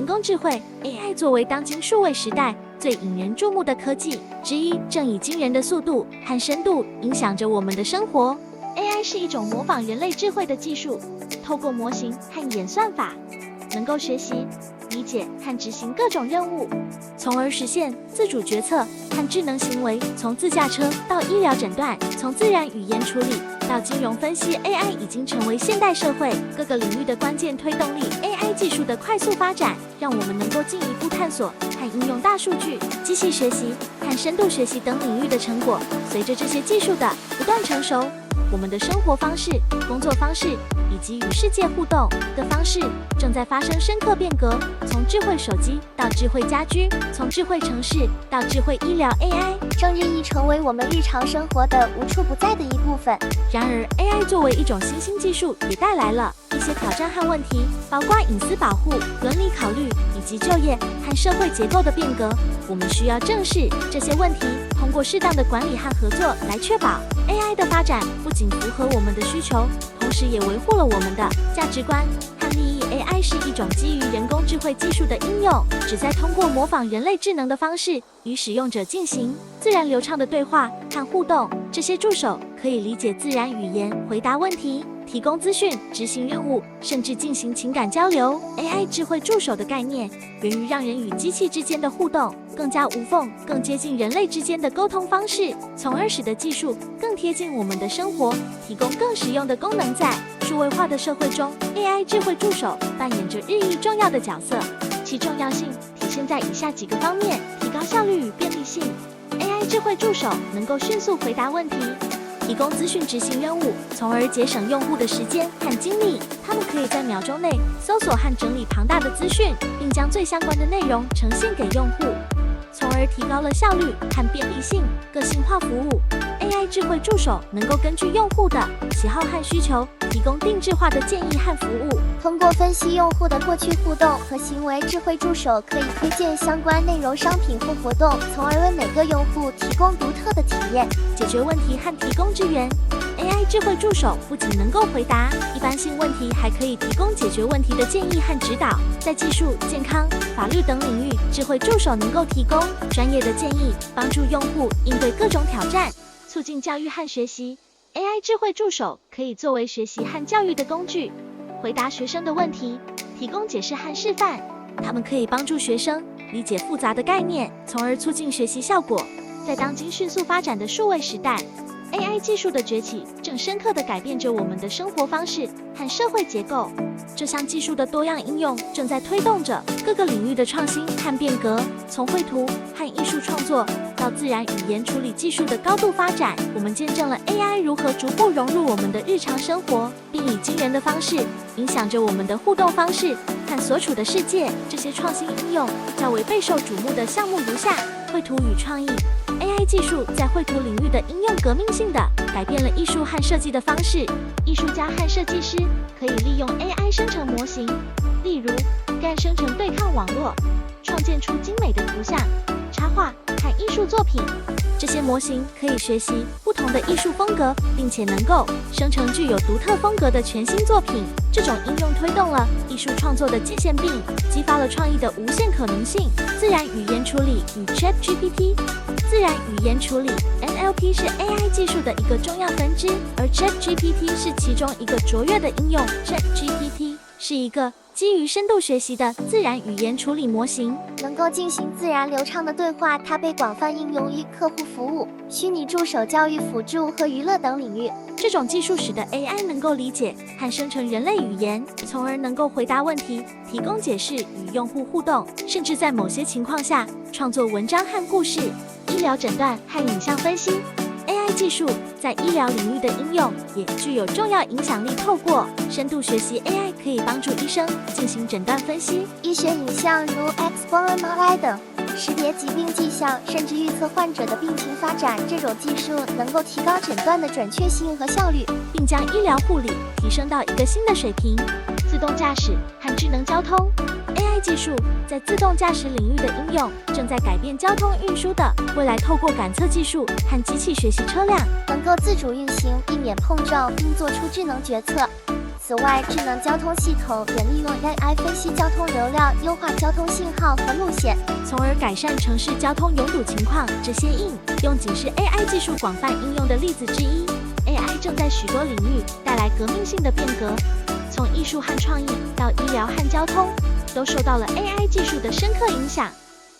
人工智慧 AI 作为当今数位时代最引人注目的科技之一，正以惊人的速度和深度影响着我们的生活。AI 是一种模仿人类智慧的技术，透过模型和演算法，能够学习、理解和执行各种任务，从而实现自主决策和智能行为。从自驾车到医疗诊断，从自然语言处理到金融分析 ，AI 已经成为现代社会各个领域的关键推动力。AI 技术的快速发展，让我们能够进一步探索和应用大数据、机器学习和深度学习等领域的成果。随着这些技术的不断成熟，我们的生活方式、工作方式以及与世界互动的方式正在发生深刻变革。从智慧手机到智慧家居，从智慧城市到智慧医疗 ，AI 正日益成为我们日常生活的无处不在的一部分。然而 ，AI 作为一种新兴技术，也带来了一些挑战和问题，包括隐私保护、伦理考虑以及就业和社会结构的变革。我们需要正视这些问题，通过适当的管理和合作来确保 AI 的发展不仅符合我们的需求，同时也维护了我们的价值观和利益。AI 是一种基于人工智慧技术的应用，旨在通过模仿人类智能的方式，与使用者进行自然流畅的对话和互动。这些助手可以理解自然语言，回答问题，提供资讯，执行任务，甚至进行情感交流。AI 智慧助手的概念源于让人与机器之间的互动更加无缝，更接近人类之间的沟通方式，从而使得技术更贴近我们的生活，提供更实用的功能。在数位化的社会中， AI 智慧助手扮演着日益重要的角色，其重要性体现在以下几个方面：提高效率与便利性。AI 智慧助手能够迅速回答问题，提供资讯，执行任务，从而节省用户的时间和精力。他们可以在秒钟内搜索和整理庞大的资讯，并将最相关的内容呈现给用户，从而提高了效率和便利性。个性化服务 AI 智慧助手能够根据用户的喜好和需求，提供定制化的建议和服务。通过分析用户的过去互动和行为，智慧助手可以推荐相关内容、商品或活动，从而为每个用户提供独特的体验，解决问题和提供支援。AI 智慧助手不仅能够回答一般性问题，还可以提供解决问题的建议和指导。在技术、健康、法律等领域，智慧助手能够提供专业的建议，帮助用户应对各种挑战，促进教育和学习。AI 智慧助手可以作为学习和教育的工具，回答学生的问题，提供解释和示范。他们可以帮助学生理解复杂的概念，从而促进学习效果。在当今迅速发展的数位时代， AI 技术的崛起正深刻地改变着我们的生活方式和社会结构。这项技术的多样应用正在推动着各个领域的创新和变革，从绘图和艺术创作到自然语言处理技术的高度发展。我们见证了 AI 如何逐步融入我们的日常生活，并以惊人的方式影响着我们的互动方式和所处的世界。这些创新应用较为备受瞩目的项目如下：绘图与创意。AI 技术在绘图领域的应用革命性地改变了艺术和设计的方式。艺术家和设计师可以利用 AI 生成模型，例如干生成对抗网络，创建出精美的图像、插画和艺术作品。这些模型可以学习不同的艺术风格，并且能够生成具有独特风格的全新作品。这种应用推动了艺术创作的界限，并激发了创意的无限可能性。自然语言处理与 ChatGPT。自然语言处理 NLP 是 AI 技术的一个重要分支，而 ChatGPT 是其中一个卓越的应用。ChatGPT 是一个基于深度学习的自然语言处理模型，能够进行自然流畅的对话。它被广泛应用于客户服务、虚拟助手、教育辅助和娱乐等领域。这种技术使得 AI 能够理解和生成人类语言，从而能够回答问题、提供解释、与用户互动，甚至在某些情况下创作文章和故事。医疗诊断和影像分析 AI 技术在医疗领域的应用也具有重要影响力。透过深度学习 AI 可以帮助医生进行诊断分析、医学影像如 X 光、MRI 等，识别疾病迹象，甚至预测患者的病情发展。这种技术能够提高诊断的准确性和效率，并将医疗护理提升到一个新的水平。自动驾驶和智能交通 AI 技术在自动驾驶领域的应用正在改变交通运输的未来。透过感测技术和机器学习车辆能够自主运行，避免碰撞，并做出智能决策。此外，智能交通系统也利用 AI 分析交通流量，优化交通信号和路线，从而改善城市交通拥堵情况。这些应用仅是 AI 技术广泛应用的例子之一。AI 正在许多领域带来革命性的变革，从艺术和创意到医疗和交通，都受到了 AI 技术的深刻影响。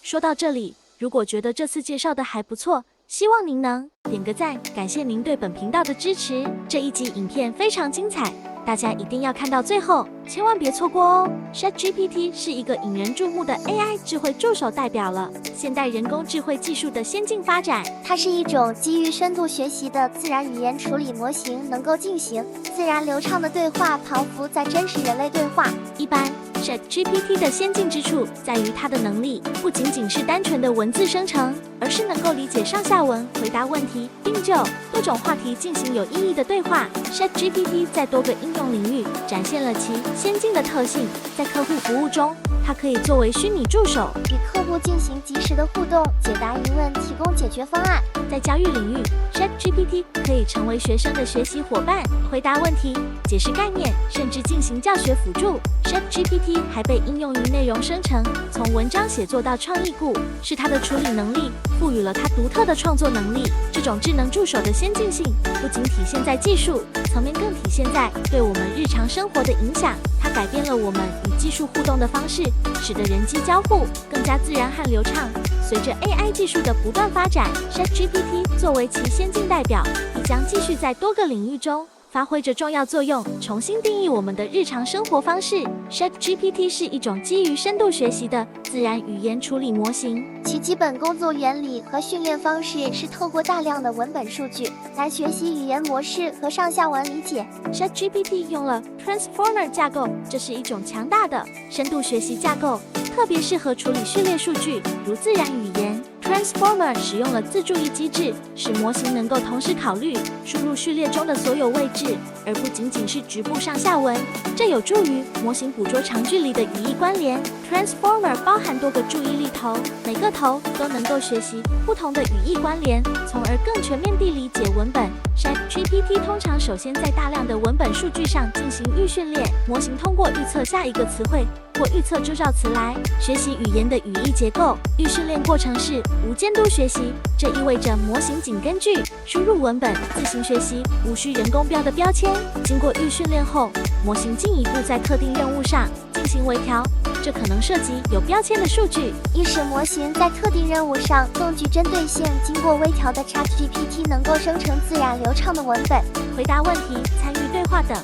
说到这里，如果觉得这次介绍的还不错，希望您能点个赞，感谢您对本频道的支持。这一集影片非常精彩，大家一定要看到最后，千万别错过哦。ChatGPT 是一个引人注目的 AI 智慧助手，代表了现代人工智慧技术的先进发展。它是一种基于深度学习的自然语言处理模型，能够进行自然流畅的对话，彷彿在真实人类对话。一般 ChatGPT 的先进之处在于它的能力不仅仅是单纯的文字生成，而是能够理解上下文，回答问题，并就多种话题进行有意义的对话。ChatGPT 在多个应用领域展现了其先进的特性。在客户服务中，它可以作为虚拟助手，与客户进行及时的互动，解答疑问，提供解决方案。在教育领域， ChatGPT 可以成为学生的学习伙伴，回答问题，解释概念，甚至进行教学辅助。ChatGPT 还被应用于内容生成，从文章写作到创意库，是它的处理能力赋予了它独特的创作能力。这种智能助手的先进性不仅体现在技术层面，更体现在对我们日常生活的影响。它改变了我们与技术互动的方式，使得人机交互更加自然和流畅。随着 AI 技术的不断发展， ChatGPT 作为其先进代表，必将继续在多个领域中发挥着重要作用，重新定义我们的日常生活方式。ChatGPT 是一种基于深度学习的自然语言处理模型，其基本工作原理和训练方式是透过大量的文本数据来学习语言模式和上下文理解。ChatGPT 用了 Transformer 架构，这是一种强大的深度学习架构，特别适合处理序列数据，如自然语言。Transformer 使用了自注意机制，使模型能够同时考虑输入序列中的所有位置，而不仅仅是局部上下文。这有助于模型捕捉长距离的语义关联。Transformer 包含多个注意力头，每个头都能够学习不同的语义关联，从而更全面地理解文本。ChatGPT 通常首先在大量的文本数据上进行预训练，模型通过预测下一个词汇或预测诸兆词来学习语言的语义结构。预训练过程是无监督学习，这意味着模型仅根据输入文本自行学习，无需人工标的标签。经过预训练后，模型进一步在特定任务上进行微调，这可能涉及有标签的数据，以使模型在特定任务上更具针对性。经过微调的 ChatGPT 能够生成自然流畅的文本，回答问题，参与对话等。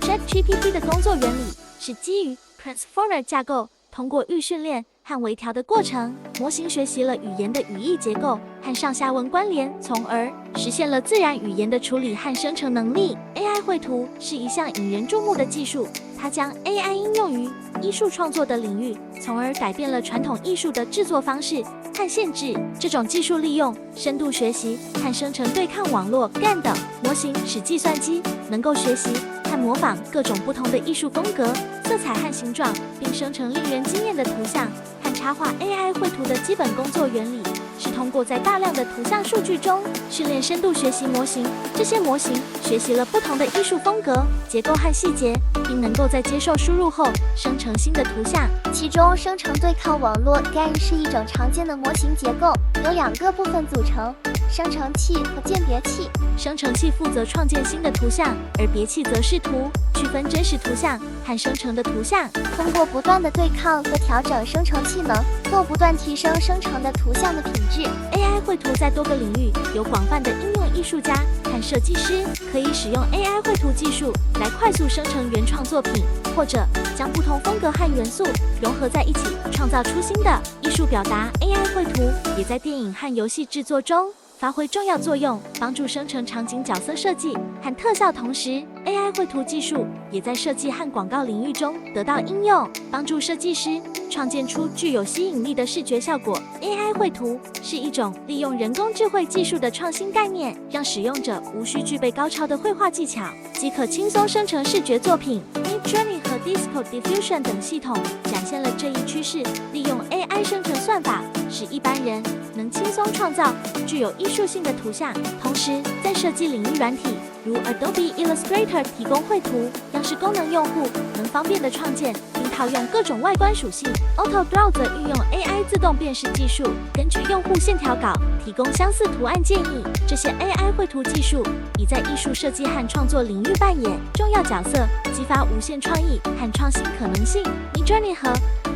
ChatGPT 的工作原理是基于 Transformer 架构，通过预训练和微调的过程，模型学习了语言的语义结构和上下文关联，从而实现了自然语言的处理和生成能力。AI 绘图是一项引人注目的技术，它将 AI 应用于艺术创作的领域，从而改变了传统艺术的制作方式和限制。这种技术利用深度学习和生成对抗网络 GAN 等模型，使计算机能够学习和模仿各种不同的艺术风格、色彩和形状，并生成令人惊艳的图像和插画。AI 绘图的基本工作原理是通过在大量的图像数据中训练深度学习模型，这些模型学习了不同的艺术风格、结构和细节，并能够在接受输入后生成新的图像。其中，生成对抗网络 GAN 是一种常见的模型结构，由2个部分组成：生成器和鉴别器。生成器负责创建新的图像，而别器则视图，区分真实图像和生成的图像。通过不断的对抗和调整生成器能，够不断提升生成的图像的品质。AI 绘图在多个领域有广泛的应用，艺术家和设计师可以使用 AI 绘图技术来快速生成原创作品，或者将不同风格和元素融合在一起，创造出新的艺术表达。AI 绘图也在电影和游戏制作中发挥重要作用，帮助生成场景、角色设计和特效。同时 ，AI 绘图技术也在设计和广告领域中得到应用，帮助设计师创建出具有吸引力的视觉效果。AI 绘图是一种利用人工智慧技术的创新概念，让使用者无需具备高超的绘画技巧，即可轻松生成视觉作品。Midjourney 和 Disco Diffusion 等系统展现了这一趋势，利用 AI 生成算法，使使一般人能轻松创造具有艺术性的图像。同时，在设计领域软体如 Adobe Illustrator 提供绘图样式功能，用户能方便地创建并套用各种外观属性。AutoDraw 则运用 AI 自动辨识技术，根据用户线条稿提供相似图案建议。这些 AI 绘图技术已在艺术设计和创作领域扮演重要角色，激发无限创意和创新可能性。Midjourney 和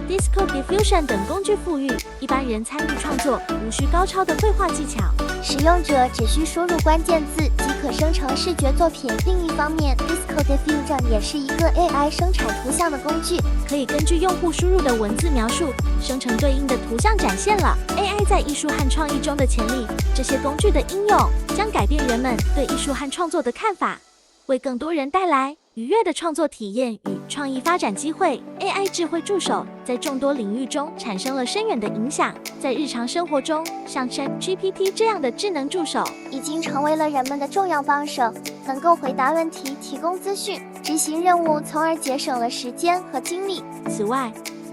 Disco Diffusion 等工具富裕一般人参与创作，无需高超的绘画技巧，使用者只需输入关键字即可生成视觉作品。另一方面 ，Disco Diffusion 也是一个 AI 生产图像的工具，可以根据用户输入的文字描述，生成对应的图像，展现了 AI 在艺术和创意中的潜力。这些工具的应用将改变人们对艺术和创作的看法，为更多人带来愉悦的创作体验与创意发展机会。AI 智慧助手在众多领域中产生了深远的影响。在日常生活中，像 ChatGPT 这样的智能助手已经成为了人们的重要帮手，能够回答问题、提供资讯、执行任务，从而节省了时间和精力。此外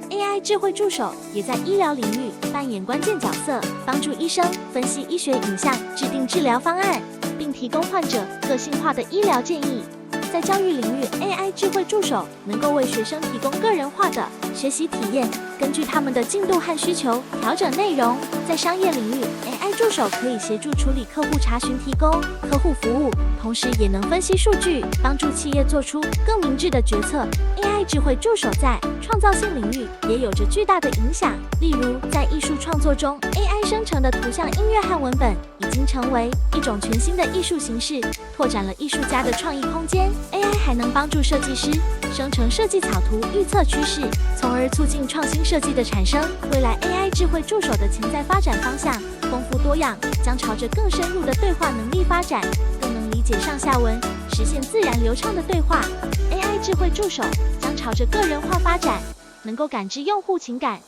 ，AI 智慧助手也在医疗领域扮演关键角色，帮助医生分析医学影像、制定治疗方案，并提供患者个性化的医疗建议。在教育领域 ，AI 智慧助手能够为学生提供个人化的学习体验，根据他们的进度和需求调整内容。在商业领域 ，AI 助手可以协助处理客户查询，提供客户服务，同时也能分析数据，帮助企业做出更明智的决策。AI 智慧助手在创造性领域也有着巨大的影响，例如在艺术创作中 ，AI 生成的图像、音乐和文本已经成为一种全新的艺术形式，拓展了艺术家的创意空间。AI 还能帮助设计师生成设计草图，预测趋势，从而促进创新设计的产生。未来 AI 智慧助手的潜在发展方向丰富多样，将朝着更深入的对话能力发展，更能理解上下文，实现自然流畅的对话。AI 智慧助手将朝着个人化发展，能够感知用户情感，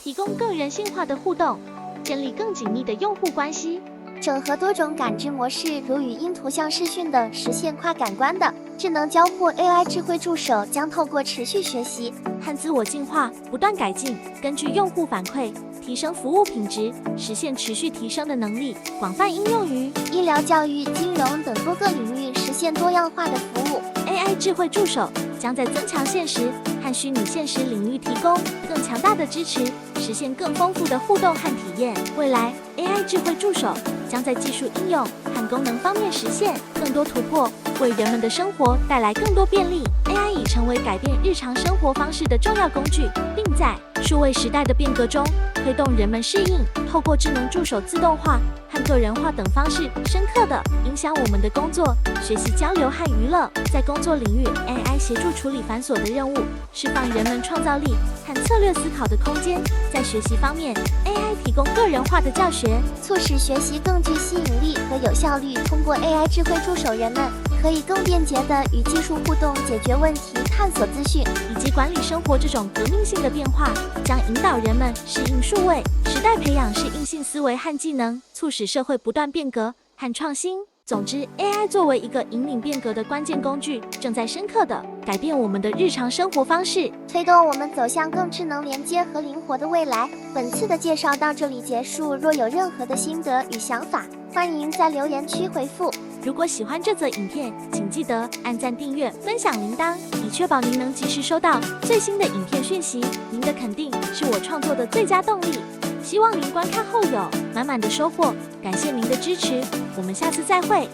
提供更人性化的互动，建立更紧密的用户关系。整合多种感知模式，如语音、图像、视讯等，实现跨感官的智能交互。AI 智慧助手将透过持续学习和自我进化，不断改进，根据用户反馈提升服务品质，实现持续提升的能力，广泛应用于医疗、教育、金融等多个领域，实现多样化的服务。AI 智慧助手将在增强现实和虚拟现实领域提供更强大的支持，实现更丰富的互动和体验。未来 AI 智慧助手将在技术应用和功能方面实现更多突破，为人们的生活带来更多便利。AI 已成为改变日常生活方式的重要工具，并在数位时代的变革中推动人们适应。透过智能助手自动化和个人化等方式，深刻地影响我们的工作、学习、交流和娱乐。在工作领域 ，AI 协助处理繁琐的任务，释放人们创造力和策略思考的空间。在学习方面 ，AI 提供个人化的教学，促使学习更具吸引力和有效率。通过 AI 智慧助手，人们可以更便捷地与技术互动，解决问题，探索资讯，以及管理生活。这种革命性的变化将引导人们适应数位时代，培养适应性思维和技能，促使社会不断变革和创新。总之 ，AI 作为一个引领变革的关键工具，正在深刻地改变我们的日常生活方式，推动我们走向更智能、连接和灵活的未来。本次的介绍到这里结束，若有任何的心得与想法，欢迎在留言区回复。如果喜欢这则影片，请记得按赞、订阅、分享铃铛，以确保您能及时收到最新的影片讯息。您的肯定是我创作的最佳动力。希望您观看后有满满的收获，感谢您的支持，我们下次再会。